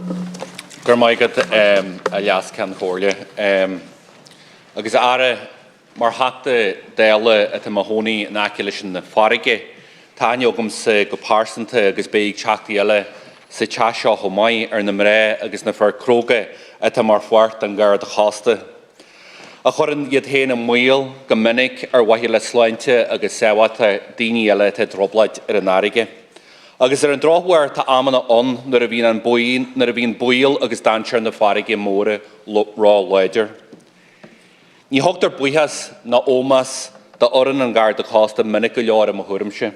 Gurmaigad alias Can Horlia. Agus ara mar hatta déla at a Mahoney and Acculation the Farige, Tanya Ogums go Parsonta agus Big Chaktiella, se Chasha Homai or Namre agus na Fur Kroge at a Marfwart and Guard the Hosta. A chorin yet hain a wheel, Gominic or Wahila Slinte agus Sewata Diniella te Droblad Renarige. Agus an drawhware ta amana on Nervin and Boyle agus Dancher and the Farige More raw ledger. Ní hogtar buchas na ómas da oran an gar de costa minic leor am hurmse.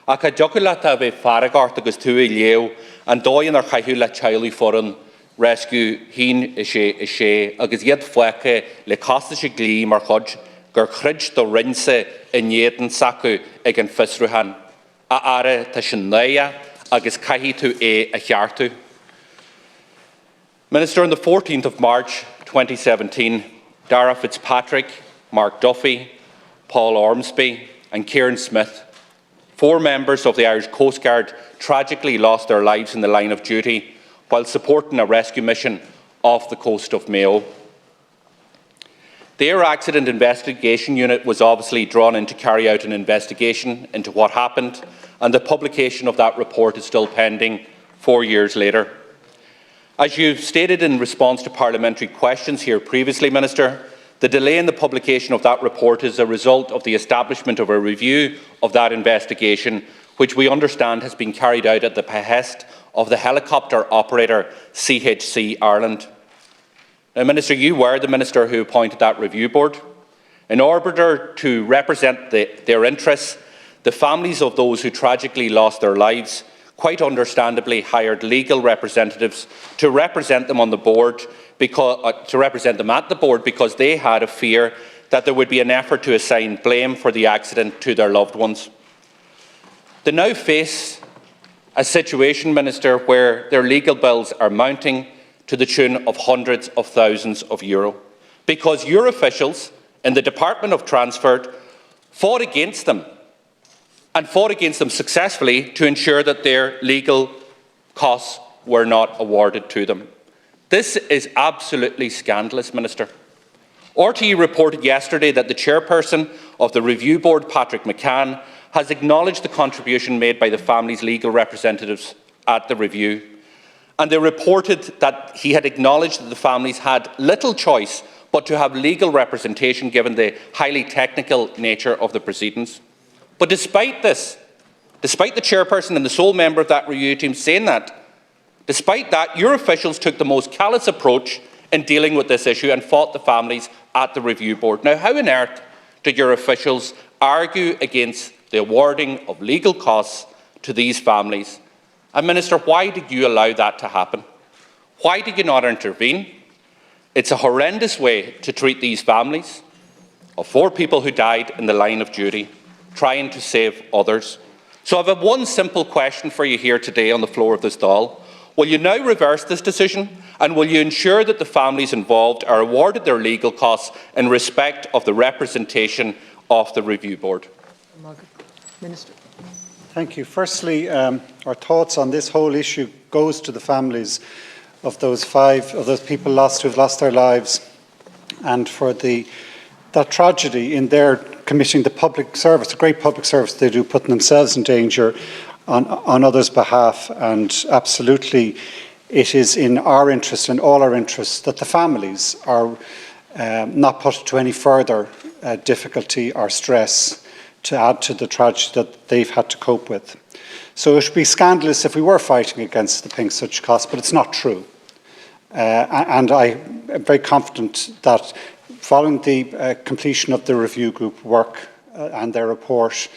A ca jocula ta be faragart agus tú leo an dóin ar chaihu le chaili foran rescue hin ishe agus yet fueke le costa se glí mar chod gur chridge do rinse in yeten saku ag an fisruhan a are ta shinaya agus caihi tú a chiartu. Minister, on the 14th of March 2017, Dara Fitzpatrick, Mark Duffy, Paul Ormsby and Kieran Smith, 4 members of the Irish Coast Guard, tragically lost their lives in the line of duty while supporting a rescue mission off the coast of Mayo. The Air Accident Investigation Unit was obviously drawn in to carry out an investigation into what happened, and the publication of that report is still pending 4 years later. As you stated in response to parliamentary questions here previously, Minister, the delay in the publication of that report is a result of the establishment of a review of that investigation, which we understand has been carried out at the behest of the helicopter operator CHC Ireland. Now, Minister, you were the Minister who appointed that review board. In order to represent their interests, the families of those who tragically lost their lives quite understandably hired legal representatives to represent them on the board at the board because they had a fear that there would be an effort to assign blame for the accident to their loved ones. They now face a situation, Minister, where their legal bills are mounting to the tune of hundreds of thousands of euro because your officials in the Department of Transport fought against them and fought against them successfully to ensure that their legal costs were not awarded to them. This is absolutely scandalous, Minister. RTE reported yesterday that the chairperson of the review board, Patrick McCann, has acknowledged the contribution made by the family's legal representatives at the review. And they reported that he had acknowledged that the families had little choice but to have legal representation given the highly technical nature of the proceedings. But despite this, despite the chairperson and the sole member of that review team saying that, despite that, your officials took the most callous approach in dealing with this issue and fought the families at the review board. Now, how on earth did your officials argue against the awarding of legal costs to these families? And Minister, why did you allow that to happen? Why did you not intervene? It's a horrendous way to treat these families of 4 people who died in the line of duty, trying to save others. So I have one simple question for you here today on the floor of this Dáil. Will you now reverse this decision, and will you ensure that the families involved are awarded their legal costs in respect of the representation of the review board? Minister. Thank you. Firstly, our thoughts on this whole issue goes to the families of those 5 of those people who've lost their lives, and for that tragedy in their committing the public service, the great public service they do, putting themselves in danger on others' behalf. And absolutely, it is in our interest and all our interests that the families are not put to any further difficulty or stress to add to the tragedy that they've had to cope with. So it would be scandalous if we were fighting against the paying such costs, but it's not true. And I am very confident that following the completion of the review group work and their report,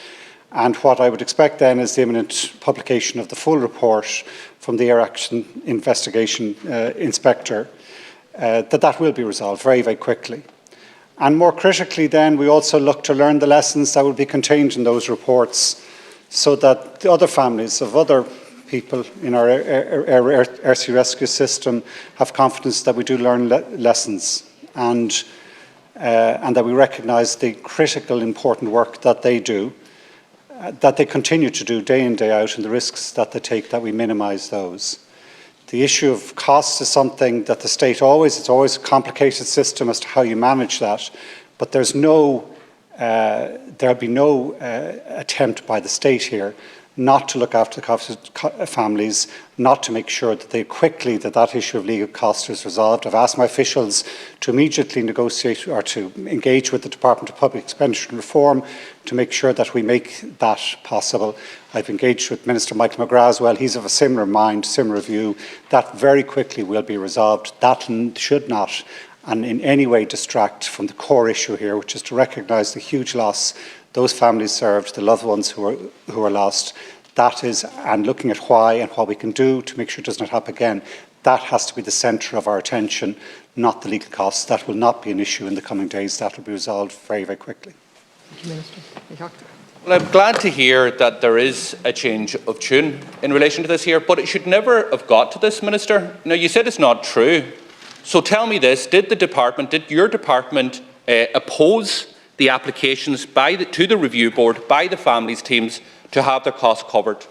and what I would expect then is the imminent publication of the full report from the Air Action Investigation Inspector, that will be resolved very, very quickly. And more critically then, we also look to learn the lessons that will be contained in those reports so that the other families of other people in our air sea rescue system have confidence that we do learn lessons and that we recognise the critical, important work that they do, that they continue to do day in, day out, and the risks that they take, that we minimise those. The issue of costs is something that the state it's always a complicated system as to how you manage that, but there'll be no attempt by the state here not to look after the families, not to make sure that that issue of legal costs is resolved. I've asked my officials to immediately negotiate or to engage with the Department of Public Expenditure and Reform to make sure that we make that possible. I've engaged with Minister Michael McGrath as well. He's of a similar mind, similar view. That very quickly will be resolved. That should not and in any way distract from the core issue here, which is to recognise the huge loss those families served, the loved ones who are lost. That is, and looking at why and what we can do to make sure it does not happen again, that has to be the centre of our attention, not the legal costs. That will not be an issue in the coming days. That will be resolved very, very quickly. Thank you, Minister. Well, I'm glad to hear that there is a change of tune in relation to this here, but it should never have got to this, Minister. Now, you said it's not true. So tell me this, did your department oppose the applications to the review board by the families teams to have their costs covered?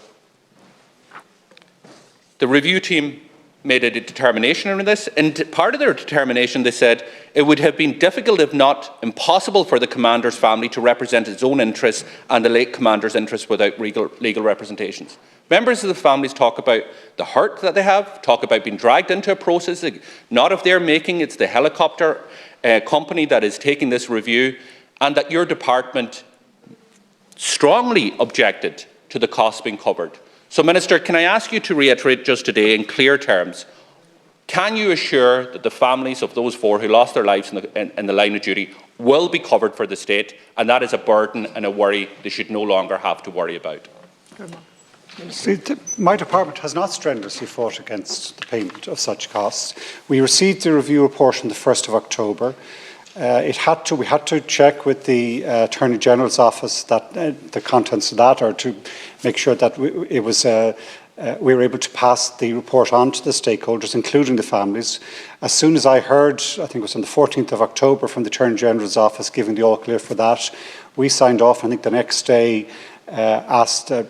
The review team made a determination on this, and part of their determination, they said, it would have been difficult, if not impossible, for the commander's family to represent its own interests and the late commander's interests without legal representations. Members of the families talk about the hurt that they have, talk about being dragged into a process, not of their making, it's the helicopter company that is taking this review, and that your department strongly objected to the costs being covered. So, Minister, can I ask you to reiterate just today in clear terms, can you assure that the families of those 4 who lost their lives in the line of duty will be covered for the state, and that is a burden and a worry they should no longer have to worry about? See, my department has not strenuously fought against the payment of such costs. We received the review report on the 1st of October. We had to check with the Attorney General's office that the contents of that, or to make sure that we were able to pass the report on to the stakeholders, including the families. As soon as I heard, I think it was on the 14th of October, from the Attorney General's office giving the all clear for that, we signed off. I think the next day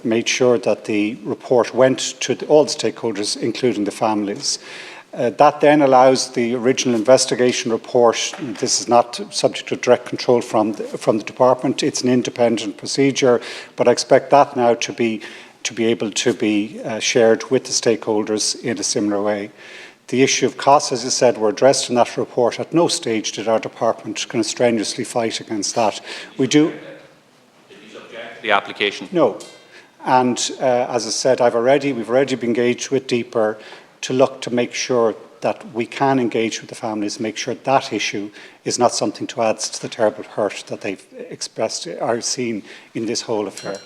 made sure that the report went to all the stakeholders, including the families. That then allows the original investigation report. This is not subject to direct control from the department. It's an independent procedure, but I expect that now to be able to be shared with the stakeholders in a similar way. The issue of costs, as I said, were addressed in that report. At no stage did our department kind of strenuously fight against that. We do. Did you subject to the application? No. And as I said, we've already been engaged with DEPR to look to make sure that we can engage with the families, make sure that issue is not something to add to the terrible hurt that they've expressed or seen in this whole affair.